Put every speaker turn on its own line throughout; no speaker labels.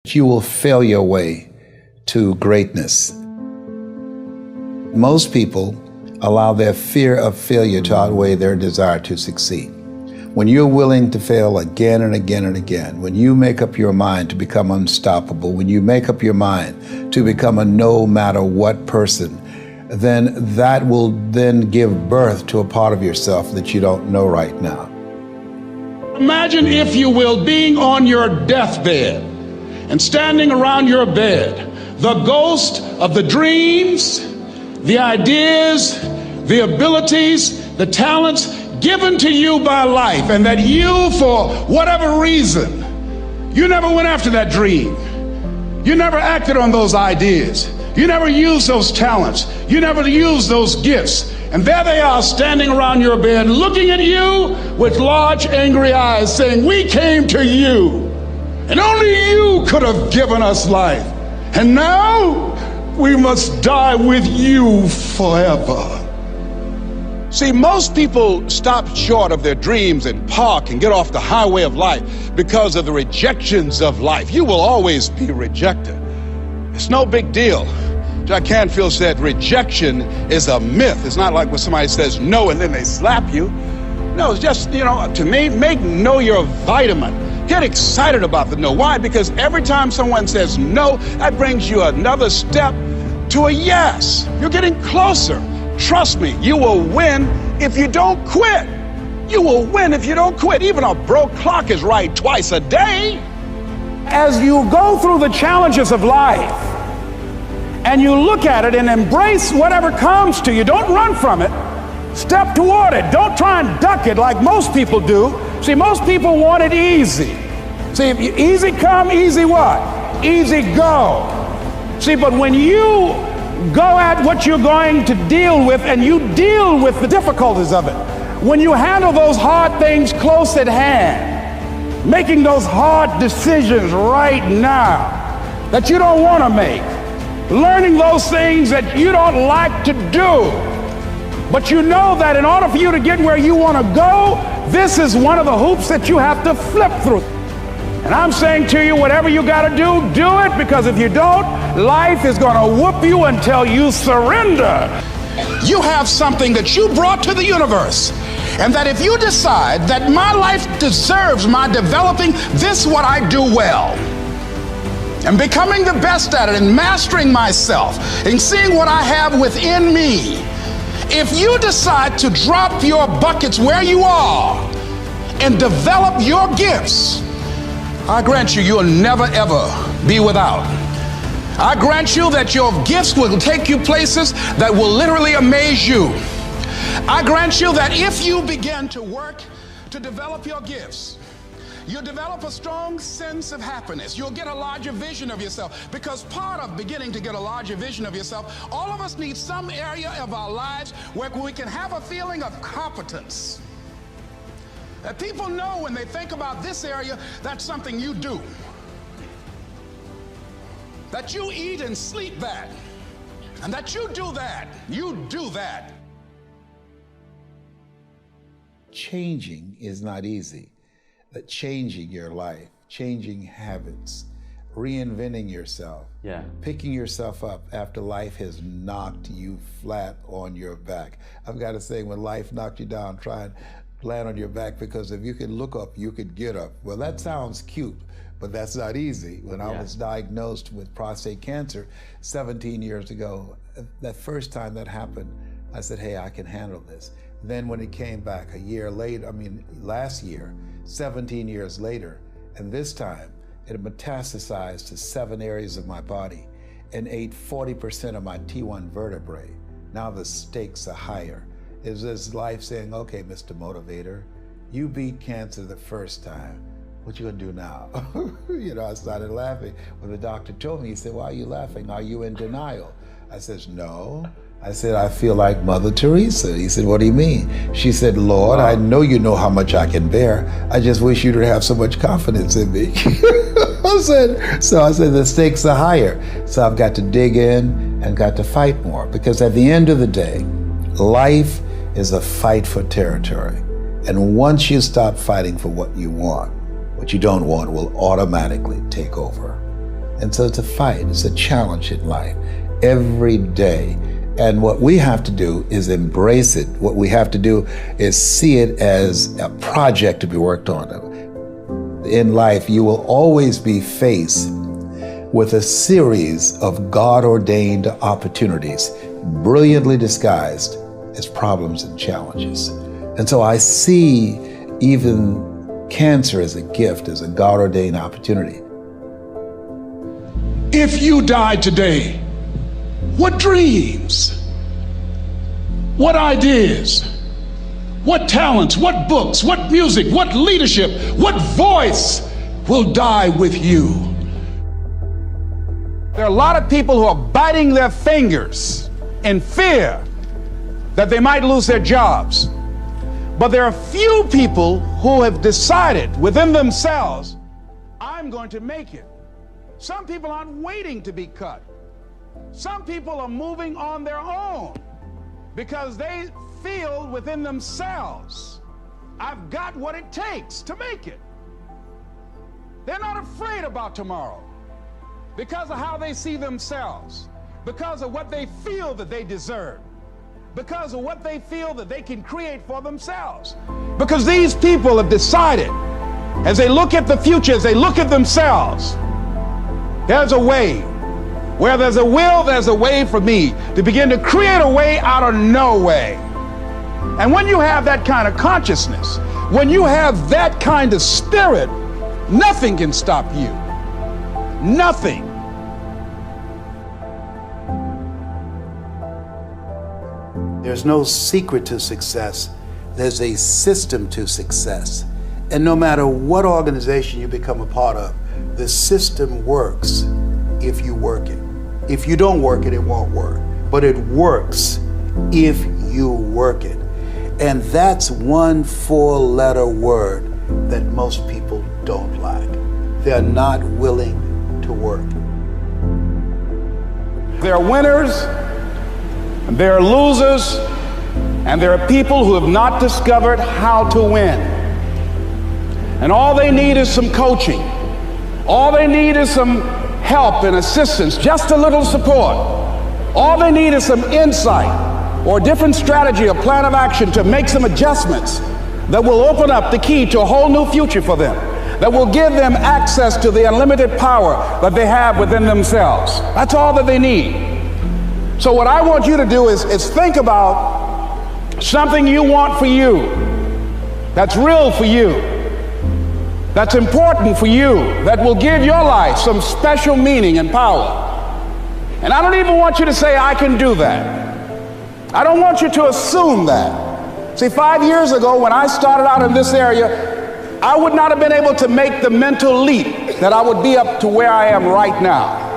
You will fail your way to greatness. Most people allow their fear of failure to outweigh their desire to succeed. When you're willing to fail again and again and again, when you make up your mind to become unstoppable, when you make up your mind to become a no matter what person, then that will then give birth to a part of yourself that you don't know right now.
Imagine, if you will, being on your deathbed and standing around your bed, the ghost of the dreams, the ideas, the abilities, the talents given to you by life, and that you, for whatever reason, you never went after that dream. You never acted on those ideas. You never used those talents. You never used those gifts. And there they are standing around your bed, looking at you with large, angry eyes, saying, "We came to you, and only you could have given us life. And now we must die with you forever." See, most people stop short of their dreams and park and get off the highway of life because of the rejections of life. You will always be rejected. It's no big deal. Jack Canfield said rejection is a myth. It's not like when somebody says no and then they slap you. No, it's just, to me, make no your vitamin. Get excited about the no. Why? Because every time someone says no, that brings you another step to a yes. You're getting closer. Trust me, you will win if you don't quit. You will win if you don't quit. Even a broke clock is right twice a day.
As you go through the challenges of life and you look at it and embrace whatever comes to you, don't run from it. Step toward it. Don't try and duck it like most people do. See, most people want it easy. See, if easy come, easy what? Easy go. See, but when you go at what you're going to deal with and you deal with the difficulties of it, when you handle those hard things close at hand, making those hard decisions right now that you don't want to make, learning those things that you don't like to do, but you know that in order for you to get where you want to go, this is one of the hoops that you have to flip through. And I'm saying to you, whatever you got to do it, because if you don't, life is going to whoop you until you surrender.
You have something that you brought to the universe, and that if you decide that my life deserves my developing this what I do well, and becoming the best at it, and mastering myself, and seeing what I have within me, if you decide to drop your buckets where you are and develop your gifts, I grant you, you'll never ever be without. I grant you that your gifts will take you places that will literally amaze you. I grant you that if you begin to work to develop your gifts, you'll develop a strong sense of happiness. You'll get a larger vision of yourself, because part of beginning to get a larger vision of yourself, all of us need some area of our lives where we can have a feeling of competence. That people know when they think about this area, that's something you do. That you eat and sleep that. And that you do that. You do that.
Changing is not easy. That changing your life, changing habits, reinventing yourself, picking yourself up after life has knocked you flat on your back. I've got to say, when life knocked you down, try and land on your back, because if you could look up, you could get up. Well, that sounds cute, but that's not easy. When I was diagnosed with prostate cancer 17 years ago, that first time that happened, I said, hey, I can handle this. Then when it came back a year later, last year, 17 years later, and this time it had metastasized to 7 areas of my body and ate 40% of my T1 vertebrae. Now the stakes are higher. Is this life saying, okay, Mr. Motivator, you beat cancer the first time. What you gonna do now? I started laughing. When the doctor told me, he said, why are you laughing? Are you in denial? I said, no. I said, I feel like Mother Teresa. He said, what do you mean? She said, Lord, I know you know how much I can bear. I just wish you to have so much confidence in me. I said, the stakes are higher. So I've got to dig in and got to fight more, because at the end of the day, life is a fight for territory. And once you stop fighting for what you want, what you don't want will automatically take over. And so it's a fight, it's a challenge in life every day. And what we have to do is embrace it. What we have to do is see it as a project to be worked on. In life, you will always be faced with a series of God-ordained opportunities, brilliantly disguised as problems and challenges. And so I see even cancer as a gift, as a God-ordained opportunity.
If you died today, what dreams, what ideas, what talents, what books, what music, what leadership, what voice will die with you?
There are a lot of people who are biting their fingers in fear that they might lose their jobs. But there are few people who have decided within themselves, I'm going to make it. Some people aren't waiting to be cut. Some people are moving on their own because they feel within themselves, I've got what it takes to make it. They're not afraid about tomorrow because of how they see themselves, because of what they feel that they deserve, because of what they feel that they can create for themselves. Because these people have decided, as they look at the future, as they look at themselves, there's a way. Where there's a will, there's a way for me to begin to create a way out of no way. And when you have that kind of consciousness, when you have that kind of spirit, nothing can stop you. Nothing.
There's no secret to success. There's a system to success. And no matter what organization you become a part of, the system works if you work it. If you don't work it, it won't work. But it works if you work it. And that's one 4-letter word that most people don't like. They're not willing to work.
There are winners, and there are losers, and there are people who have not discovered how to win. And all they need is some coaching. All they need is some help and assistance, just a little support. All they need is some insight or a different strategy, a plan of action to make some adjustments that will open up the key to a whole new future for them, that will give them access to the unlimited power that they have within themselves. That's all that they need. So what I want you to do is think about something you want for you, that's real for you, that's important for you, that will give your life some special meaning and power. And I don't even want you to say, I can do that. I don't want you to assume that. See, 5 years ago when I started out in this area, I would not have been able to make the mental leap that I would be up to where I am right now.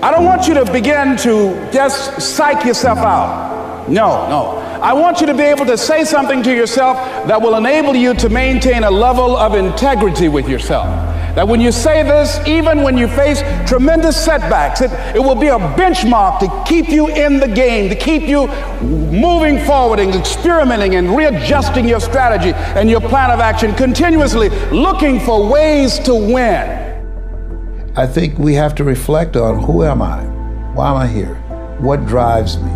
I don't want you to begin to just psych yourself out. No. I want you to be able to say something to yourself that will enable you to maintain a level of integrity with yourself. That when you say this, even when you face tremendous setbacks, it will be a benchmark to keep you in the game, to keep you moving forward and experimenting and readjusting your strategy and your plan of action, continuously looking for ways to win.
I think we have to reflect on, who am I? Why am I here? What drives me?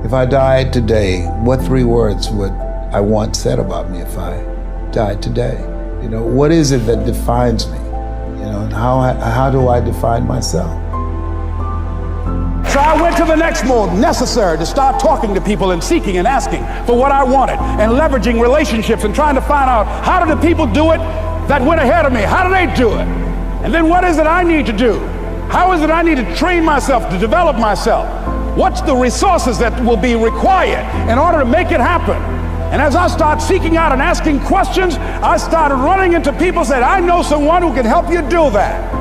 If I died today, what 3 words would I want said about me if I died today? You know, what is it that defines me? You know, and how do I define myself?
So I went to the next mode necessary to start talking to people and seeking and asking for what I wanted and leveraging relationships and trying to find out, how do the people do it that went ahead of me? How do they do it? And then what is it I need to do? How is it I need to train myself, to develop myself? What's the resources that will be required in order to make it happen? And as I start seeking out and asking questions, I started running into people who said, I know someone who can help you do that.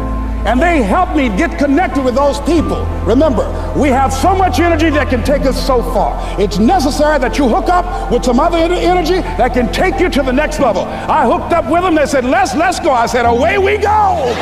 And they helped me get connected with those people. Remember, we have so much energy that can take us so far. It's necessary that you hook up with some other energy that can take you to the next level. I hooked up with them. They said, let's go. I said, away we go.